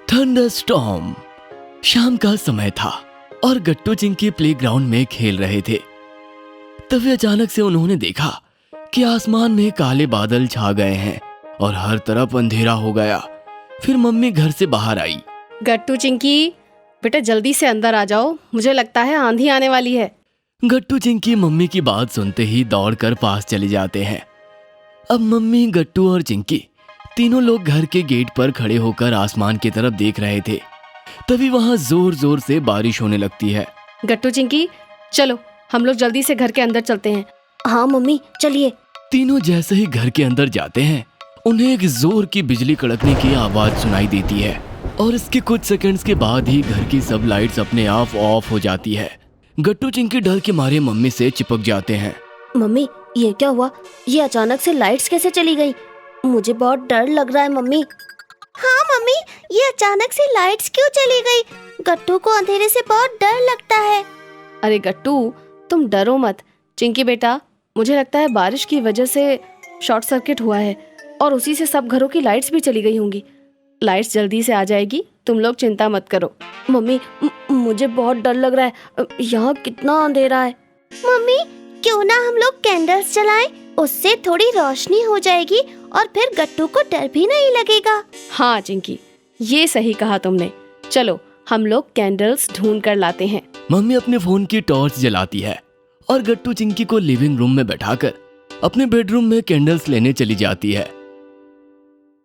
Thunderstorm. शाम का समय था और गट्टू चिंकी प्लेग्राउंड में खेल रहे थे। तभी अचानक से उन्होंने देखा कि आसमान में काले बादल छा गए हैं और हर तरफ अंधेरा हो गया। फिर मम्मी घर से बाहर आई। गट्टू चिंकी, बेटा जल्दी से अंदर आ जाओ, मुझे लगता है आंधी आने वाली है। गट्टू चिंकी मम्मी की बात सुनते ही दौड़कर पास चले जाते हैं। अब मम्मी, गट्टू और चिंकी तीनों लोग घर के गेट पर खड़े होकर आसमान की तरफ देख रहे थे। तभी वहां जोर जोर से बारिश होने लगती है। गट्टू चिंकी, चलो हम लोग जल्दी से घर के अंदर चलते हैं। हाँ मम्मी, चलिए। तीनों जैसे ही घर के अंदर जाते हैं, उन्हें एक जोर की बिजली कड़कने की आवाज सुनाई देती है और इसके कुछ सेकंड्स के बाद ही घर की सब लाइट्स अपने आप ऑफ हो जाती है। गट्टू चिंकी डर के मारे मम्मी से चिपक जाते हैं। मम्मी, ये क्या हुआ? ये अचानक से लाइट्स कैसे चली गई? मुझे बहुत डर लग रहा है मम्मी। हाँ मम्मी, ये अचानक से लाइट्स क्यों चली गई? गट्टू को अंधेरे से बहुत डर लगता है। अरे गट्टू, तुम डरो मत। चिंकी बेटा, मुझे लगता है बारिश की वजह से शॉर्ट सर्किट हुआ है और उसी से सब घरों की लाइट्स भी चली गई होंगी। लाइट्स जल्दी से आ जाएगी, तुम लोग चिंता मत करो। मम्मी, मुझे बहुत डर लग रहा है। यहाँ कितना अंधेरा है। मम्मी, क्यों ना हम लोग कैंडल्स जलाएं? उससे थोड़ी रोशनी हो जाएगी और फिर गट्टू को डर भी नहीं लगेगा। हाँ चिंकी, ये सही कहा तुमने। चलो हम लोग कैंडल्स ढूंढ कर लाते हैं। मम्मी अपने फोन की टॉर्च जलाती है और गट्टू चिंकी को लिविंग रूम में बैठाकर अपने बेडरूम में कैंडल्स लेने चली जाती है।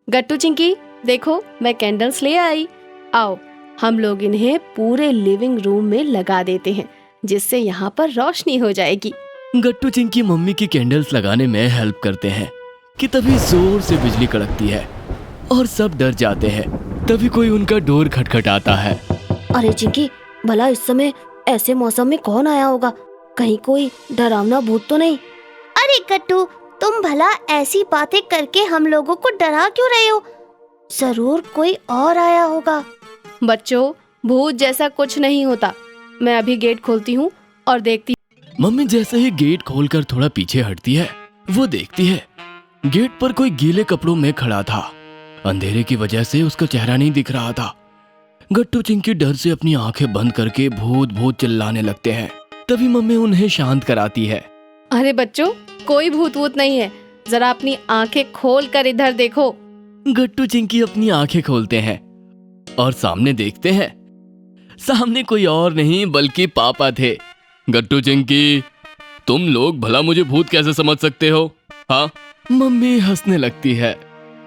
गट्टू चिंकी, देखो मैं कैंडल्स ले आई। आओ हम लोग इन्हें पूरे लिविंग रूम में लगा देते हैं, जिससे यहाँ पर रोशनी हो जाएगी। गट्टू चिंकी मम्मी की कैंडल्स लगाने में हेल्प करते हैं कि तभी जोर से बिजली कड़कती है और सब डर जाते हैं। तभी कोई उनका डोर खटखटाता है। अरे चिंकी, भला इस समय ऐसे मौसम में कौन आया होगा? कहीं कोई डरावना भूत तो नहीं? अरे गट्टू, तुम भला ऐसी बातें करके हम लोगों को डरा क्यों रहे हो? जरूर कोई और आया होगा। बच्चों, भूत जैसा कुछ नहीं होता। मैं अभी गेट खोलती हूँ और देखती। मम्मी जैसे ही गेट खोलकर थोड़ा पीछे हटती है, वो देखती है गेट पर कोई गीले कपड़ों में खड़ा था। अंधेरे की वजह से उसका चेहरा नहीं दिख रहा था। गट्टू चिंकी डर से अपनी आंखें बंद करके भूत भूत चिल्लाने लगते हैं। तभी मम्मी उन्हें शांत कराती है। अरे बच्चों, कोई भूत वूत नहीं है, जरा अपनी आंखें खोल कर इधर देखो। गट्टू चिंकी अपनी आंखें खोलते हैं और सामने देखते हैं। सामने कोई और नहीं बल्कि पापा थे। गट्टू चिंकी, तुम लोग भला मुझे भूत कैसे समझ सकते हो? हाँ? मम्मी हंसने लगती है।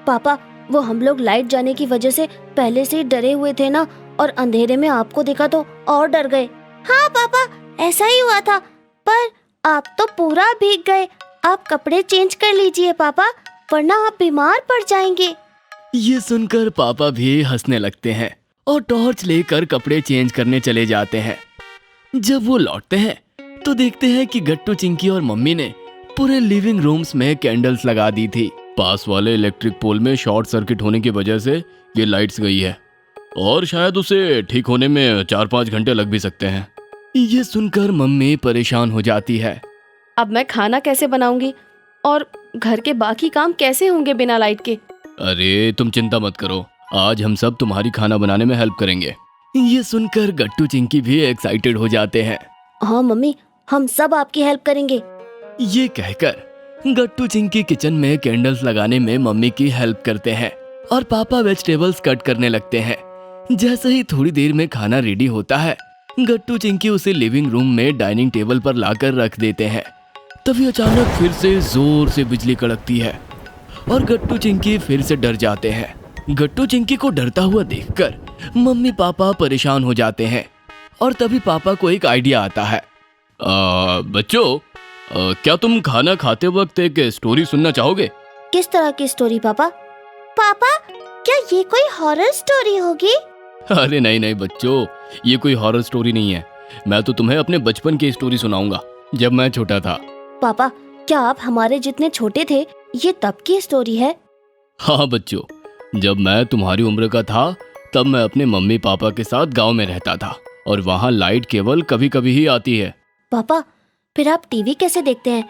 पापा, वो हम लोग लाइट जाने की वजह से पहले से ही डरे हुए थे ना, और अंधेरे में आपको देखा तो और डर गए। हाँ पापा, ऐसा ही हुआ था, पर आप तो पूरा भीग गए। आप कपड़े चेंज कर लीजिए पापा, वरना आप बीमार पड़ जाएंगे। ये सुनकर पापा भी हंसने लगते हैं और टॉर्च लेकर कपड़े चेंज करने चले जाते हैं। जब वो लौटते हैं तो देखते हैं कि गट्टू चिंकी और मम्मी ने पूरे लिविंग रूम्स में कैंडल्स लगा दी थी। पास वाले इलेक्ट्रिक पोल में शॉर्ट सर्किट होने की वजह से ये लाइट्स गई है और शायद उसे ठीक होने में 4-5 घंटे लग भी सकते हैं। ये सुनकर मम्मी परेशान हो जाती है। अब मैं खाना कैसे बनाऊंगी और घर के बाकी काम कैसे होंगे बिना लाइट के? अरे तुम चिंता मत करो, आज हम सब तुम्हारी खाना बनाने में हेल्प करेंगे। ये सुनकर गट्टू चिंकी भी एक्साइटेड हो जाते हैं। हाँ मम्मी, हम सब आपकी हेल्प करेंगे। ये कहकर गट्टू चिंकी किचन में कैंडल्स लगाने में मम्मी की हेल्प करते हैं और पापा वेजिटेबल्स कट करने लगते हैं। जैसे ही थोड़ी देर में खाना रेडी होता है, गट्टू चिंकी उसे लिविंग रूम में डाइनिंग टेबल पर लाकर रख देते हैं। तभी अचानक फिर से जोर से बिजली कड़कती है और गट्टू चिंकी फिर से डर जाते हैं। गट्टू चिंकी को डरता हुआ देखकर मम्मी पापा परेशान हो जाते हैं और तभी पापा को एक आइडिया आता है। बच्चों, क्या तुम खाना खाते वक्त एक स्टोरी सुनना चाहोगे? किस तरह की स्टोरी पापा? पापा, क्या ये कोई हॉरर स्टोरी होगी? अरे नहीं नहीं बच्चों, ये कोई हॉरर स्टोरी नहीं है। मैं तो तुम्हें अपने बचपन की स्टोरी सुनाऊंगा, जब मैं छोटा था। पापा, क्या आप हमारे जितने छोटे थे? ये तब की स्टोरी है? हाँ बच्चों, जब मैं तुम्हारी उम्र का था तब मैं अपने मम्मी पापा के साथ गांव में रहता था और वहाँ लाइट केवल कभी कभी ही आती है। पापा, फिर आप टीवी कैसे देखते हैं?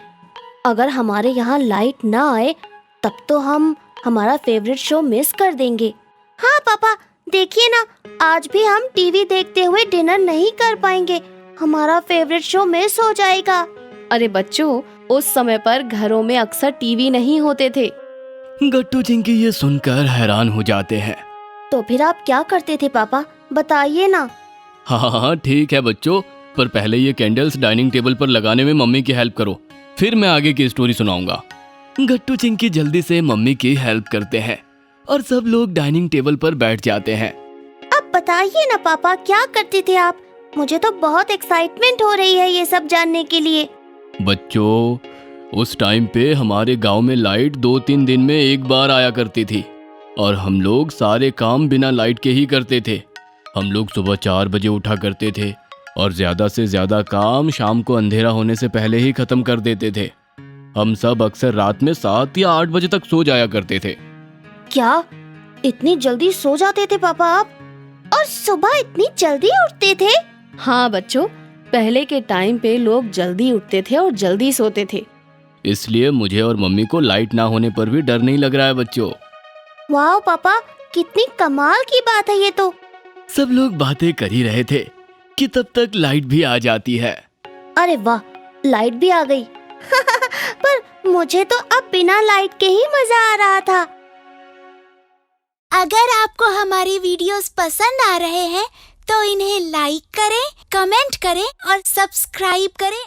अगर हमारे यहाँ लाइट ना आए तब तो हम हमारा फेवरेट शो मिस कर देंगे। हाँ पापा, देखिए ना, आज भी हम टीवी देखते हुए डिनर नहीं कर पाएंगे। हमारा फेवरेट शो मिस हो जाएगा। अरे बच्चों, उस समय पर घरों में अक्सर टीवी नहीं होते थे। गट्टू चिंकी ये सुनकर हैरान हो जाते हैं। तो फिर आप क्या करते थे पापा, बताइए ना। हाँ ठीक है बच्चों, पर पहले ये कैंडल्स डाइनिंग टेबल पर लगाने में मम्मी की हेल्प करो, फिर मैं आगे की स्टोरी सुनाऊंगा। गट्टू चिंकी जल्दी से मम्मी की हेल्प करते हैं और सब लोग डाइनिंग टेबल पर बैठ जाते हैं। अब बताइए ना पापा, क्या करते थे आप? मुझे तो बहुत एक्साइटमेंट हो रही है ये सब जानने के लिए। बच्चों, उस टाइम पे हमारे गांव में लाइट 2-3 दिन में एक बार आया करती थी और हम लोग सारे काम बिना लाइट के ही करते थे। हम लोग सुबह 4 बजे उठा करते थे और ज़्यादा से ज़्यादा काम शाम को अंधेरा होने से पहले ही ख़त्म कर देते थे। हम सब अक्सर रात में 7 या 8 बजे तक सो जाया करते थे। क्या इतनी जल्दी सो जाते थे पापा आप? और सुबह इतनी जल्दी उठते थे? हाँ बच्चों, पहले के टाइम पे लोग जल्दी उठते थे और जल्दी सोते थे। इसलिए मुझे और मम्मी को लाइट ना होने पर भी डर नहीं लग रहा है बच्चों। वाह पापा, कितनी कमाल की बात है ये तो। सब लोग बातें कर ही रहे थे कि तब तक लाइट भी आ जाती है। अरे वाह, लाइट भी आ गई। पर मुझे तो अब बिना लाइट के ही मजा आ रहा था। अगर आपको हमारी वीडियोस पसंद आ रहे हैं तो इन्हें लाइक करें, कमेंट करें और सब्सक्राइब करें